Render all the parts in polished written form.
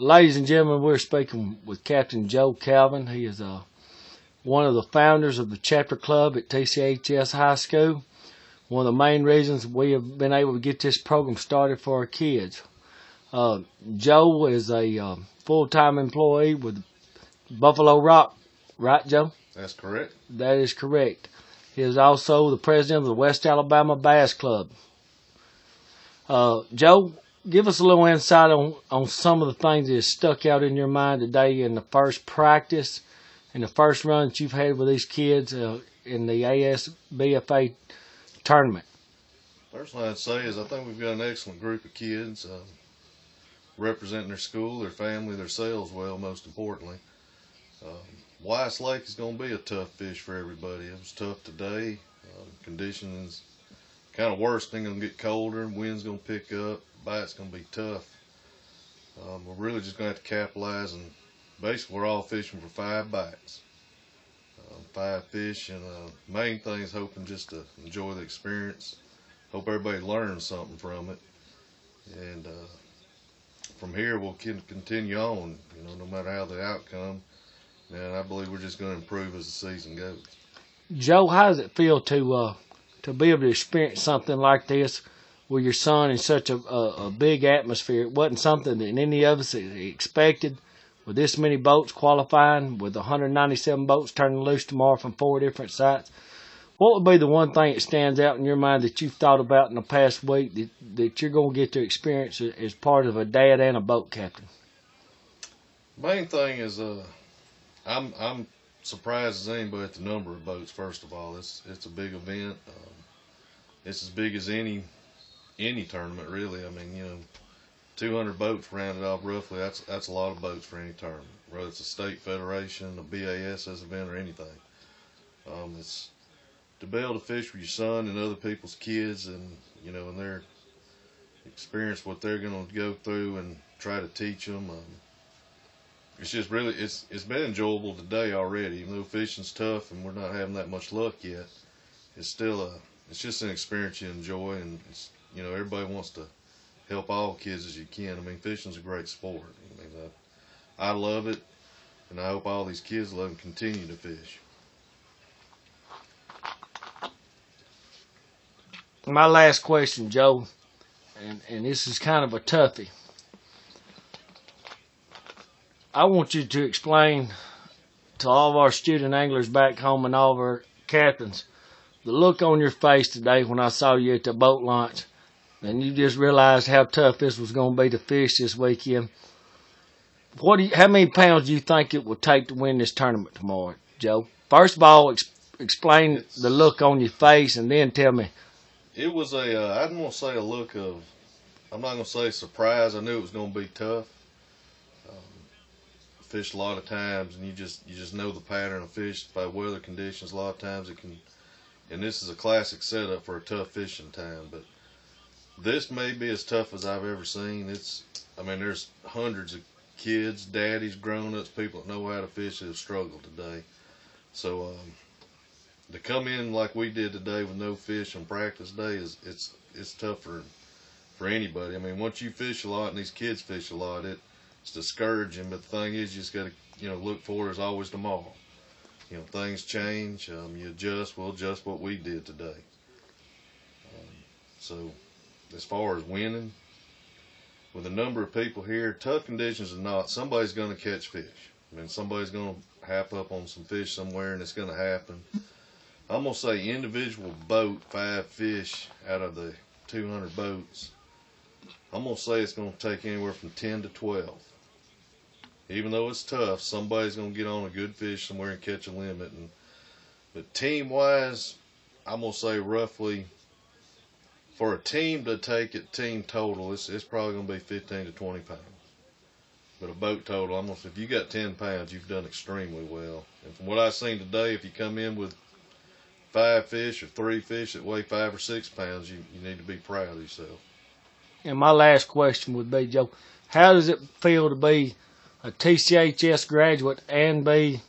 Ladies and gentlemen, we're speaking with Captain Joe Calvin. He is one of the founders of the chapter club at TCHS High School. One of the main reasons we have been able to get this program started for our kids. Joe is a full-time employee with Buffalo Rock, right, Joe? That's correct. That is correct. He is also the president of the West Alabama Bass Club. Joe, give us a little insight on some of the things that stuck out in your mind today in the first practice and the first run that you've had with these kids in the ASBFA tournament. First thing I'd say is I think we've got an excellent group of kids representing their school, their family, themselves well, most importantly. Weiss Lake is going to be a tough fish for everybody. It was tough today. Conditions kind of worsening, going to get colder, wind's going to pick up, bite's going to be tough. We're really just going to have to capitalize, and basically we're all fishing for 5 bites. 5 fish, and main thing is hoping just to enjoy the experience. Hope everybody learns something from it, and from here we'll continue on, no matter how the outcome. And I believe we're just going to improve as the season goes. Joe, how does it feel to be able to experience something like this with your son in such a big atmosphere? It wasn't something that any of us expected, with this many boats qualifying, with 197 boats turning loose tomorrow from 4 different sites. What would be the one thing that stands out in your mind that you've thought about in the past week that you're going to get to experience as part of a dad and a boat captain? Main thing is I'm surprised as anybody at the number of boats. First of all, it's a big event. It's as big as any tournament, really. I mean, 200 boats rounded off roughly. That's a lot of boats for any tournament, whether it's a state federation, a BASS event, or anything. It's to be able to fish with your son and other people's kids, and and their experience what they're going to go through and try to teach them. It's just really it's been enjoyable today already. Even though fishing's tough and we're not having that much luck yet, it's still it's just an experience you enjoy, and it's everybody wants to help all kids as you can. I mean, fishing's a great sport. I mean, I love it, and I hope all these kids love and continue to fish. My last question, Joe, and this is kind of a toughie. I want you to explain to all of our student anglers back home and all of our captains the look on your face today when I saw you at the boat launch, and you just realized how tough this was going to be to fish this weekend. How many pounds do you think it would take to win this tournament tomorrow, Joe? First of all, explain the look on your face, and then tell me. It was I don't want to say a look of, I'm not going to say surprise. I knew it was going to be tough. Fish a lot of times, and you just know the pattern of fish by weather conditions. A lot of times it can, and this is a classic setup for a tough fishing time. But this may be as tough as I've ever seen. I mean, there's hundreds of kids, daddies, grown-ups, people that know how to fish that have struggled today. So to come in like we did today with no fish on practice day it's tough for anybody. I mean, once you fish a lot and these kids fish a lot, it's discouraging. But the thing is, you just got to look forward as always tomorrow. Things change. You adjust. We'll adjust what we did today. So as far as winning, with the number of people here, tough conditions or not, somebody's going to catch fish. I mean, somebody's going to hap up on some fish somewhere, and it's going to happen. I'm going to say individual boat, 5 fish out of the 200 boats, I'm going to say it's going to take anywhere from 10 to 12. Even though it's tough, somebody's going to get on a good fish somewhere and catch a limit. But team-wise, I'm going to say roughly, for a team to take it team total, it's probably going to be 15 to 20 pounds. But a boat total, if you got 10 pounds, you've done extremely well. And from what I've seen today, if you come in with 5 fish or 3 fish that weigh 5 or 6 pounds, you need to be proud of yourself. And my last question would be, Joe, how does it feel to be a TCHS graduate and be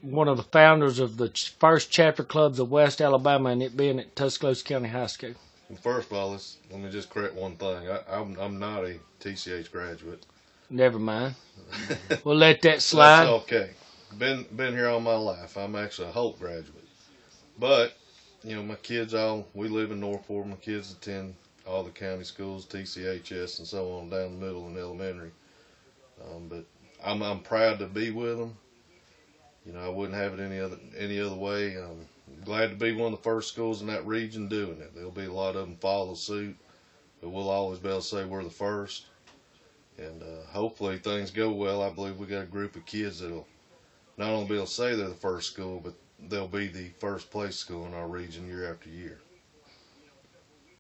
one of the founders of the first chapter clubs of West Alabama, and it being at Tuscaloosa County High School? Well, first of all, let me just correct one thing. I'm not a TCH graduate. Never mind. We'll let that That's slide. okay. Been here all my life. I'm actually a Hope graduate, but my kids all we live in Northport. My kids attend all the county schools, TCHS, and so on down the middle and elementary. But I'm proud to be with them. I wouldn't have it any other way. Glad to be one of the first schools in that region doing it. There'll be a lot of them follow suit, but we'll always be able to say we're the first. And hopefully things go well. I believe we got a group of kids that'll not only be able to say they're the first school, but they'll be the first place school in our region year after year.